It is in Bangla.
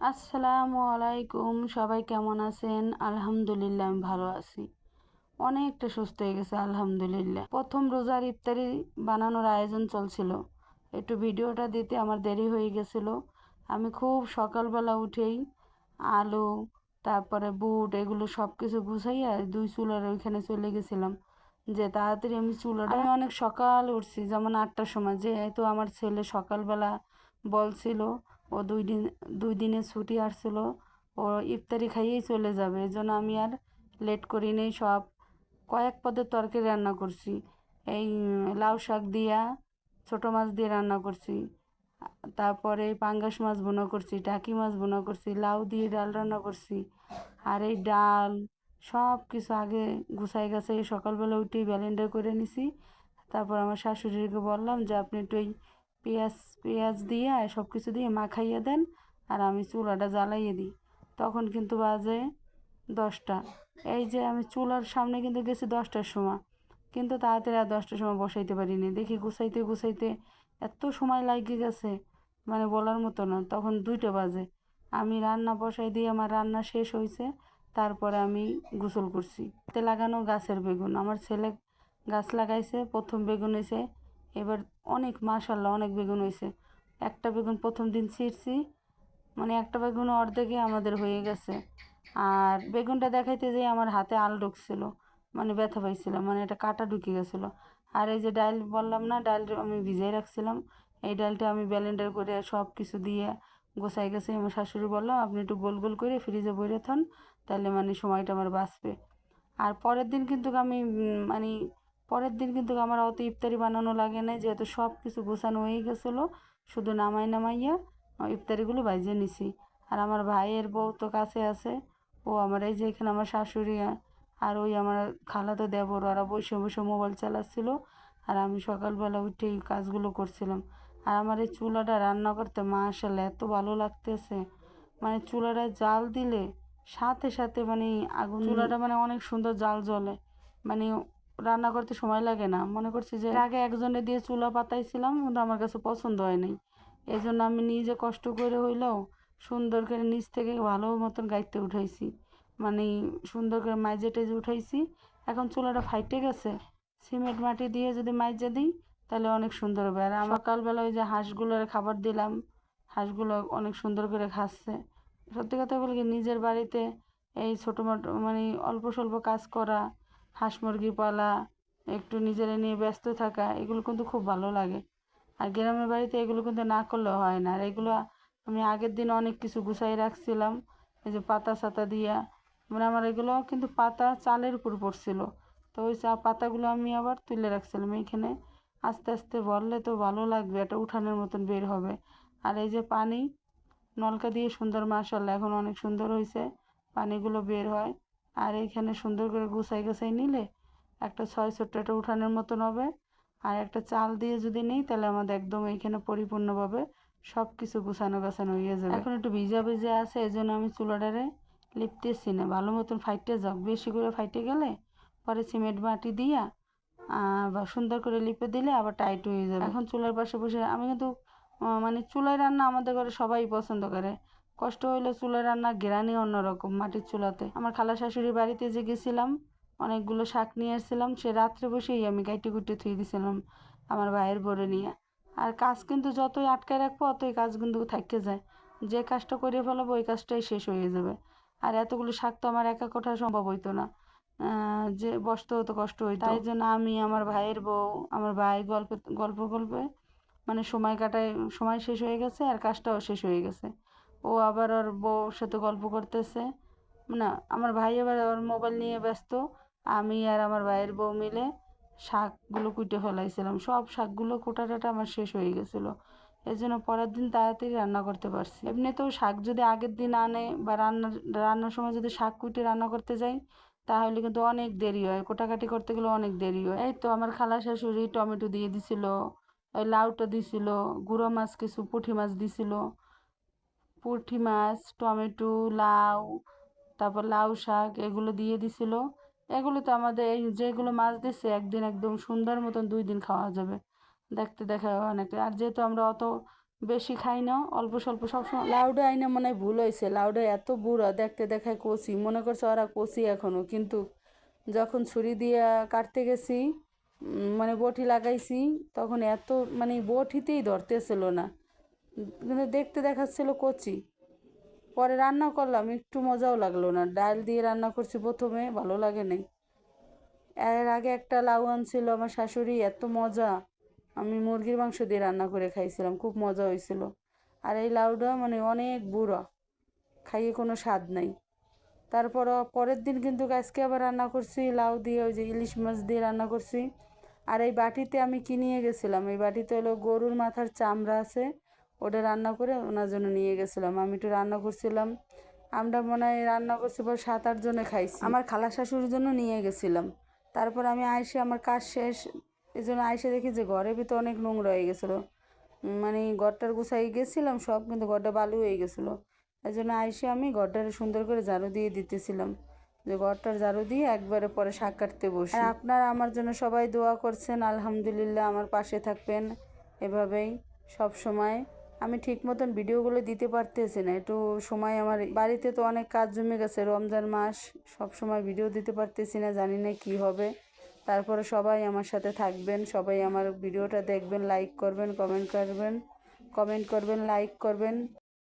আসসালামু আলাইকুম। সবাই কেমন আছেন? আলহামদুলিল্লাহ আমি ভালো আছি। অনেকটা সুস্থ হয়ে গেছে আলহামদুলিল্লাহ। প্রথম রোজার ইফতারি বানানোর আয়োজন চলছিল। একটু ভিডিওটা দিতে আমার দেরি হয়ে গেছিল। আমি খুব সকালবেলা উঠেই আলু, তারপরে বুট এগুলো সব কিছু গুছাইয়া দুই চুলার ওইখানে চলে গেছিলাম, যে তাড়াতাড়ি আমি অনেক সকাল উঠছি, যেমন 8টার সময়, যেহেতু আমার ছেলে সকালবেলা বলছিল ও দুই দিনের ছুটি আসছিল, ও ইফতারি খাইয়েই চলে যাবে। এজন্য আমি আর লেট করি নেই, সব কয়েক পদের তরকারি রান্না করছি। এই লাউ শাক দিয়া ছোটো মাছ দিয়ে রান্না করছি, তারপরে পাঙ্গাস মাছ ভুনা করছি, টাকি মাছ ভুনা করছি, লাউ দিয়ে ডাল রান্না করছি। আর এই ডাল সব কিছু আগে গুছাই গাছাই সকালবেলা উঠেই ব্লেন্ডার করে নিছি। তারপর আমার শাশুড়িকে বললাম যে আপনি একটু এই পেঁয়াজ পেঁয়াজ দিয়ে সব কিছু দিয়ে মাখাইয়ে দেন, আর আমি চুলাটা জ্বালাইয়ে দিই। তখন কিন্তু বাজে 10টা। এই যে আমি চুলার সামনে কিন্তু গেছি 10টার সময়, কিন্তু তাড়াতাড়ি আর 10টার সময় বসাইতে পারিনি। দেখি গুছাইতে গুছাইতে এত সময় লাগিয়ে গেছে, মানে বলার মতো না। তখন 2টা বাজে। আমি রান্না বসাই দিয়ে আমার রান্না শেষ হয়েছে, তারপরে আমি গোসল করছি। হাতে লাগানো গাছের বেগুন, আমার ছেলে গাছ লাগাইছে, প্রথম বেগুন হয়েছে এবার। অনেক মাশাল্লাহ অনেক বেগুন হয়েছে। একটা বেগুন প্রথম দিন ছিঁড়ছি, মানে একটা বেগুন অর্ধেকে আমাদের হয়ে গেছে। আর বেগুনটা দেখাইতে যেয়ে আমার হাতে আল ঢুকছিল, মানে ব্যথা পাইছিলাম, মানে এটা কাটা ঢুকে গেছিলো। আর এই যে ডাল বললাম না, ডাল আমি ভিজাই রাখছিলাম, এই ডালটা আমি ব্লেন্ডার করে সব কিছু দিয়ে গোছাই গেছে। আমার শাশুড়ি বললাম আপনি একটু গোল গোল করে ফ্রিজে ভরে থান, তাহলে মানে সময়টা আমার বাঁচবে। আর পরের দিন কিন্তু আমি মানে পরের দিন কিন্তু আমার অত ইফতারি বানানো লাগে না, যেহেতু সব কিছু গোছানো হয়ে গেছিলো। শুধু নামাইয়া ইফতারিগুলো বাইজে নিছি। আর আমার ভাইয়ের বউ তো কাছে আছে, ও আমার এই যে এখানে আমার শাশুড়ি আর ওই আমার খালাতো দেবর, ওরা বসে বসে মোবাইল চালাচ্ছিল, আর আমি সকালবেলা উঠে এই কাজগুলো করছিলাম। আর আমার এই চুলাটা রান্না করতে মাশাআল্লাহ এত ভালো লাগতেছে, মানে চুলাটায় জাল দিলে সাথে সাথে মানে আগুন, চুলাটা মানে অনেক সুন্দর জাল জ্বলে, মানে রান্না করতে সময় লাগে না। মনে করছি যে আগে একজনে দিয়ে চুলা পাতাইছিলাম, কিন্তু আমার কাছে পছন্দ হয় নাই। এই জন্য আমি নিজে কষ্ট করে হইলেও সুন্দর করে নিচ থেকে ভালো মতন গাইতে উঠাইছি, মানে সুন্দর করে মাইজে টেজে উঠাইছি। এখন চুলাটা ফাইটে গেছে, সিমেন্ট মাটি দিয়ে যদি মাইজে দিই তাহলে অনেক সুন্দর হবে। আর সকালবেলা ওই যে হাঁসগুলোর খাবার দিলাম, হাঁসগুলো অনেক সুন্দর করে খাচ্ছে। সত্যি কথা বলি কি, নিজের বাড়িতে এই ছোটো মোটো মানে অল্প স্বল্প কাজ করা, হাঁস মুরগি পালা, একটু নিজেরা নিয়ে ব্যস্ত থাকা, এগুলো কিন্তু খুব ভালো লাগে। আর গ্রামের বাড়িতে এগুলো কিন্তু না করলেও হয় না। আর এগুলো আমি আগের দিন অনেক কিছু গুছাই রাখছিলাম, এই যে পাতা সাতা দিয়া, মানে আমার এগুলো কিন্তু পাতা চালের উপর পড়ছিল, তো ওই পাতাগুলো আমি আবার তুলে রাখছিলাম এইখানে। আস্তে আস্তে বললে তো ভালো লাগবে, এটা উঠানের মতন বের হবে। আর এই যে পানি নলকা দিয়ে সুন্দর, মাশাআল্লাহ এখন অনেক সুন্দর হয়েছে, পানিগুলো বের হয়। আর এইখানে সুন্দর করে গুছাই গাছাই নিলে একটা 6 ছোট্ট একটা উঠানের মতন হবে। আর একটা চাল দিয়ে যদি নিই তাহলে আমাদের একদম এইখানে পরিপূর্ণভাবে সব কিছু গুছানো গাছানো হয়ে যাবে। এখন একটু ভিজা ভিজা আছে, এই জন্য আমি চুলাটারে লিপতেছি না, ভালো মতন ফাইটে যাক। বেশি করে ফাইটে গেলে পরে সিমেন্ট মাটি দিয়া বা সুন্দর করে লিপে দিলে আবার টাইট হয়ে যাবে। এখন চুলার পাশে বসে আমি কিন্তু মানে চুলায় রান্না আমাদের ঘরে সবাই পছন্দ করে। কষ্ট হইলে চুলায় রান্না ঘেরানি অন্যরকম মাটির চুলাতে। আমার খালা শাশুড়ির বাড়িতে যে গেছিলাম, অনেকগুলো শাক নিয়ে এসেছিলাম, সে রাত্রে বসেই আমি কাইটে কুটে থুই দিয়েছিলাম আমার ভাইয়ের বড়ে নিয়ে। আর কাজ কিন্তু যতই আটকায় রাখবো অতই কাজ কিন্তু থাকতে যায়, যে কাজটা করে ফেলাবো ওই কাজটাই শেষ হয়ে যাবে। আর এতগুলো শাক তো আমার একা কোঠা সম্ভব হইতো না, যে বসতে হতো, কষ্ট হইতো। তাই জন্য আমি, আমার ভাইয়ের বউ, আমার ভাই গল্পে গল্প গল্পে মানে সময় কাটায়, সময় শেষ হয়ে গেছে আর কাজটাও শেষ হয়ে গেছে। ও আবার ওর বউর সাথে গল্প করতেছে, না আমার ভাই আবার ওর মোবাইল নিয়ে ব্যস্ত। আমি আর আমার ভাইয়ের বউ মিলে শাকগুলো কুটে ফেলাইছিলাম, সব শাকগুলো কোটা টাটা আমার শেষ হয়ে গেছিলো। এই জন্য পরের দিন তাড়াতাড়ি রান্না করতে পারছি। এমনিতেও শাক যদি আগের দিন আনে বা রান্নার সময় যদি শাক কুটে রান্না করতে যাই তাহলে কিন্তু অনেক দেরি হয়, কোটাকাটি করতে গেলে অনেক দেরি হয়। এই তো আমার খালা শাশুড়ি টমেটো দিয়ে দিছিল, ওই লাউটা দিছিল, গুঁড়ো মাছ কিছু পুঁটি মাছ দিছিল, পুঁটি মাছ, টমেটো, লাউ, তারপর লাউ শাক এগুলো দিয়ে দিছিল। এগুলো তো আমাদের এই যেগুলো মাছ দিচ্ছে একদিন একদম সুন্দর মতন 2 দিন খাওয়া যাবে, দেখতে দেখা অনেক। আর যেহেতু আমরা অত বেশি খাই না, অল্প স্বল্প সবসময়। লাউডা আইনা মনে হয় ভুল হয়েছে, লাউডা এত বুড়া দেখতে দেখায় কচি, মনে করছে ওরা কচি এখনও, কিন্তু যখন ছুরি দিয়ে কাটতে গেছি মানে বটি লাগাইছি তখন এত মানে বটিতেই ধরতেছিল না, কিন্তু দেখতে দেখাচ্ছিল কচি। পরে রান্না করলাম, একটু মজাও লাগলো না, ডাল দিয়ে রান্না করছি প্রথমে, ভালো লাগে নাই। এর আগে একটা লাউ আনছিল আমার শাশুড়ি, এত মজা, আমি মুরগির মাংস দিয়ে রান্না করে খাইছিলাম, খুব মজা হয়েছিল। আর এই লাউটা মানে অনেক বুড়া, খাইয়ে কোনো স্বাদ নাই। তারপর পরের দিন কিন্তু আজকে আবার রান্না করছি লাউ দিয়ে, ওই যে ইলিশ মাছ দিয়ে রান্না করছি। আর এই বাটিতে আমি কি নিয়ে গেছিলাম, এই বাটিতে হলো গরুর মাথার চামড়া আছে, ওটা রান্না করে ওনার জন্য নিয়ে গেছিলাম। আমি একটু রান্না করছিলাম, আমরা মনে হয় রান্না করছি পর 7-8 জনে খাইছি, আমার খালা শাশুড়ির জন্য নিয়ে গেছিলাম। তারপর আমি আইসে আমার কাজ শেষ, এই জন্য আইসে দেখি যে ঘরের ভিতরে অনেক নোংরা হয়ে গেছিলো, মানে ঘরটার গুছাই গেছিলাম সব, কিন্তু ঘরটা বালু হয়ে গেছিলো। এই জন্য আইসে আমি ঘরটারে সুন্দর করে ঝাড়ু দিয়ে দিতেছিলাম, যে ঘরটার ঝাড়ু দিয়ে একবারে পরে শাক কাটতে বসি। আর আপনারা আমার জন্য সবাই দোয়া করছেন, আলহামদুলিল্লাহ, আমার পাশে থাকবেন এভাবেই সব সময়। আমি ঠিক মতন ভিডিওগুলো দিতে পারতেছি না, একটু সময়, আমার বাড়িতে তো অনেক কাজ জমে গেছে, রমজান মাস, সব সময় ভিডিও দিতে পারতেছি না, জানি না কি হবে। তারপরে সবাই আমার সাথে থাকবেন, সবাই আমার ভিডিওটা দেখবেন, লাইক করবেন, কমেন্ট করবেন, লাইক করবেন।